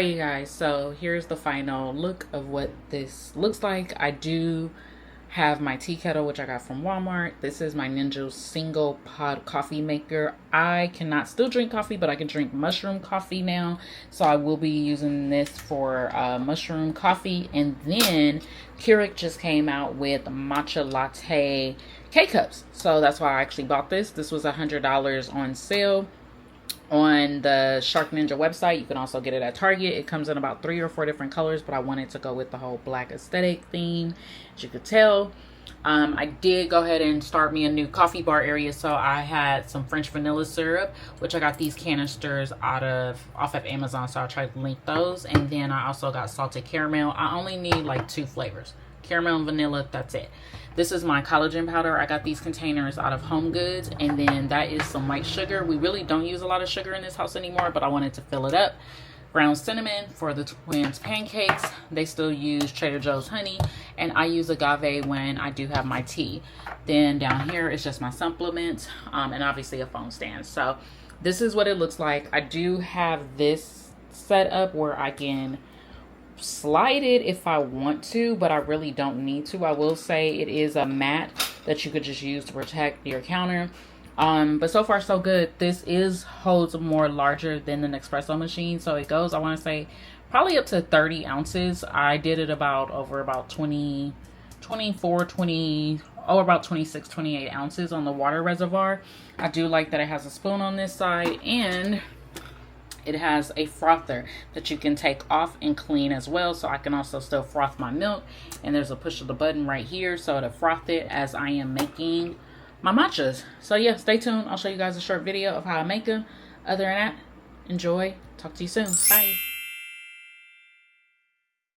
Alright, you guys, so here's the final look of what this looks like. I do have my tea kettle, which I got from Walmart. This is my Ninja single pod coffee maker. I cannot still drink coffee, but I can drink mushroom coffee now, so I will be using this for mushroom coffee. And then Keurig just came out with matcha latte K-cups, so that's why I actually bought this. This was $100 on sale on the Shark Ninja website. You can also get it at Target. It comes in about 3 or 4 different colors, but I wanted to go with the whole black aesthetic theme, as you could tell. I did go ahead and start me a new coffee bar area, so I had some French vanilla syrup, which I got these canisters off of Amazon, so I'll try to link those. And then I also got salted caramel. I only need like 2 flavors, caramel and vanilla. That's it. This is my collagen powder. I got these containers out of Home Goods. And then that is some white sugar. We really don't use a lot of sugar in this house anymore, but I wanted to fill it up. Ground cinnamon for the twins pancakes. They still use Trader Joe's honey, and I use agave when I do have my tea. Then down here is just my supplements, and obviously a phone stand. So this is what it looks like. I do have this set up where I can slide it if I want to, but I really don't need to. I will say it is a mat that you could just use to protect your counter. But so far so good. This holds more larger than an espresso machine, so it goes, I want to say, probably up to 30 ounces. I did it about 26, 28 ounces on the water reservoir. I do like that it has a spoon on this side, and it has a frother that you can take off and clean as well, so I can also still froth my milk. And there's a push of the button right here, so to froth it as I am making my matchas. So yeah, stay tuned. I'll show you guys a short video of how I make them. Other than that, enjoy. Talk to you soon. Bye.